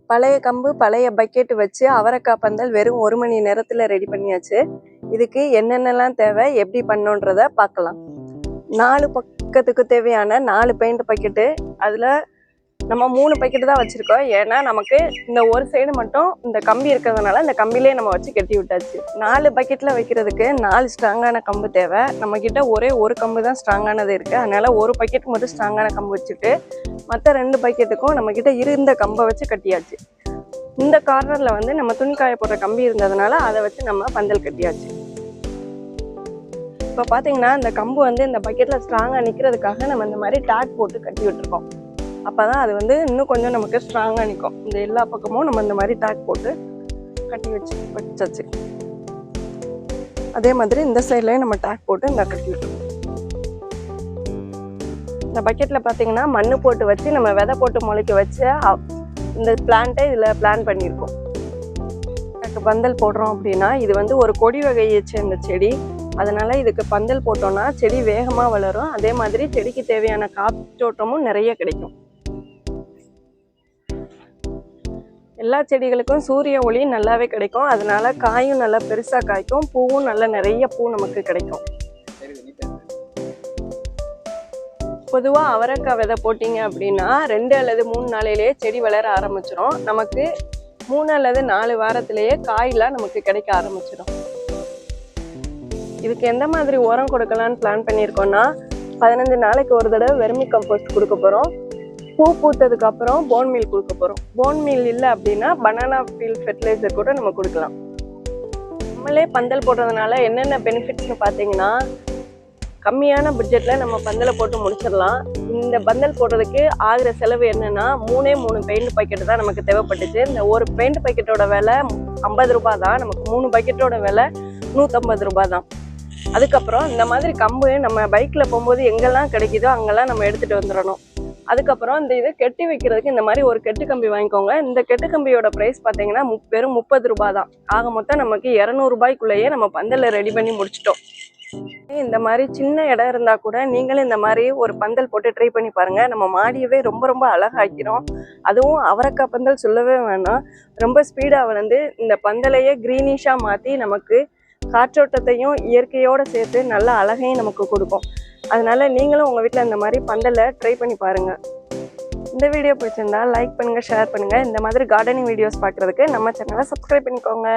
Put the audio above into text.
பழைய கம்பு பழைய பக்கெட் வச்சு அவரைக்காய் பந்தல் வெறும் 1 மணி நேரத்தில் ரெடி பண்ணியாச்சு. இதுக்கு என்னென்னலாம் தேவை, எப்படி பண்ணோன்றத பார்க்கலாம். 4 பக்கத்துக்கு தேவையான 4 பெயிண்ட் பக்கெட்டு. அதில் நம்ம 3 பக்கெட்டு தான் வச்சுருக்கோம். ஏன்னா நமக்கு இந்த ஒரு சைடு மட்டும் இந்த கம்பி இருக்கிறதுனால இந்த கம்பிலே நம்ம வச்சு கட்டி விட்டாச்சு. 4 பக்கெட்டில் வைக்கிறதுக்கு 4 ஸ்ட்ராங்கான கம்பு தேவை. நம்மக்கிட்ட ஒரே ஒரு கம்பு தான் ஸ்ட்ராங்கானது இருக்குது. அதனால் ஒரு பக்கெட் மட்டும் ஸ்ட்ராங்கான கம்பு வச்சுட்டு மற்ற 2 பக்கெட்டுக்கும் நம்மக்கிட்ட இருந்த கம்பை வச்சு கட்டியாச்சு. இந்த கார்னரில் வந்து நம்ம துணி காய போடுற கம்பி இருந்ததுனால அதை வச்சு நம்ம பந்தல் கட்டியாச்சு. இப்போ பார்த்தீங்கன்னா இந்த கம்பு வந்து இந்த பக்கெட்டில் ஸ்ட்ராங்காக நிற்கிறதுக்காக நம்ம இந்த மாதிரி டேக் போட்டு கட்டி விட்டுருக்கோம். அப்போ தான் அது வந்து இன்னும் கொஞ்சம் நமக்கு ஸ்ட்ராங்காக நிற்கும். இந்த எல்லா பக்கமும் நம்ம இந்த மாதிரி டேக் போட்டு கட்டி வச்சாச்சு. அதே மாதிரி இந்த சைட்லேயும் நம்ம டேக் போட்டு இந்த கட்டி விட்டுருக்கோம். இந்த பக்கெட்டில் பார்த்தீங்கன்னா மண் போட்டு வச்சு நம்ம விதை போட்டு முளைக்க வச்சு இந்த பிளான்ட்டை இதில் பிளான் பண்ணியிருக்கோம். எனக்கு பந்தல் போடுறோம் அப்படின்னா இது வந்து ஒரு கொடி வகையை சேர்ந்த செடி. அதனால் இதுக்கு பந்தல் போட்டோன்னா செடி வேகமாக வளரும். அதே மாதிரி செடிக்கு தேவையான காற்றோட்டமும் நிறைய கிடைக்கும். எல்லா செடிகளுக்கும் சூரிய ஒளி நல்லாவே கிடைக்கும். அதனால காயும் நல்லா பெருசாக காய்க்கும், பூவும் நல்லா நிறைய பூ நமக்கு கிடைக்கும். பொதுவாக அவரைக்காய் விதை போட்டிங்க அப்படின்னா 2 அல்லது 3 நாளையிலேயே செடி வளர ஆரம்பிச்சிடும். நமக்கு 3 அல்லது 4 வாரத்திலேயே காயெலாம் நமக்கு கிடைக்க ஆரம்பிச்சிடும். இதுக்கு எந்த மாதிரி உரம் கொடுக்கலான்னு பிளான் பண்ணியிருக்கோன்னா 15 நாளைக்கு ஒரு தடவை வெர்மி கம்போஸ்ட் கொடுக்க போகிறோம். பூ பூத்ததுக்கு அப்புறம் போன் மீல் கொடுக்க போகிறோம். போன் மீல் இல்லை அப்படின்னா பனானா பீல் ஃபெர்டிலைசர் கூட நம்ம கொடுக்கலாம். நம்மளே பந்தல் போடுறதுனால என்னென்ன பெனிஃபிட்ஸ்னு பார்த்தீங்கன்னா கம்மியான பட்ஜெட்டில் நம்ம பந்தலை போட்டு முடிச்சிடலாம். இந்த பந்தல் போடுறதுக்கு ஆகிற செலவு என்னென்னா 3 பெயிண்ட் பக்கெட்டு தான் நமக்கு தேவைப்பட்டுச்சு. இந்த ஒரு பெயிண்ட் பக்கெட்டோட விலை 50 ரூபா தான். நமக்கு 3 பக்கெட்டோட விலை 150 ரூபா தான். அதுக்கப்புறம் இந்த மாதிரி கம்பு நம்ம பைக்கில் போகும்போது எங்கெல்லாம் கிடைக்குதோ அங்கெல்லாம் நம்ம எடுத்துகிட்டு வந்துடணும். அதுக்கப்புறம் இந்த இது கெட்டி வைக்கிறதுக்கு இந்த மாதிரி ஒரு கெட்டு கம்பி வாங்கிக்கோங்க. இந்த கெட்டு கம்பியோட ப்ரைஸ் பார்த்தீங்கன்னா வெறும் 30 ரூபா தான். ஆக மொத்தம் நமக்கு 200 ரூபாய்க்குள்ளேயே நம்ம பந்தலை ரெடி பண்ணி முடிச்சிட்டோம். இந்த மாதிரி சின்ன இடம் இருந்தால் கூட நீங்களும் இந்த மாதிரி ஒரு பந்தல் போட்டு ட்ரை பண்ணி பாருங்கள். நம்ம மாடியவே ரொம்ப ரொம்ப அழகாக்கிறோம். அதுவும் அவரைக்காய் பந்தல் சொல்லவே வேணாம். ரொம்ப ஸ்பீடாக வளர்ந்து இந்த பந்தலையே க்ரீனிஷாக மாற்றி நமக்கு காற்றோட்டத்தையும் இயற்கையோடு சேர்த்து நல்ல அழகையும் நமக்கு கொடுக்கும். அதனால நீங்களும் உங்கள் வீட்டில் இந்த மாதிரி பந்தலை ட்ரை பண்ணி பாருங்கள். இந்த வீடியோ பிடிச்சிருந்தா லைக் பண்ணுங்கள், ஷேர் பண்ணுங்கள். இந்த மாதிரி கார்டனிங் வீடியோஸ் பார்க்குறதுக்கு நம்ம சேனலை சப்ஸ்கிரைப் பண்ணிக்கோங்க.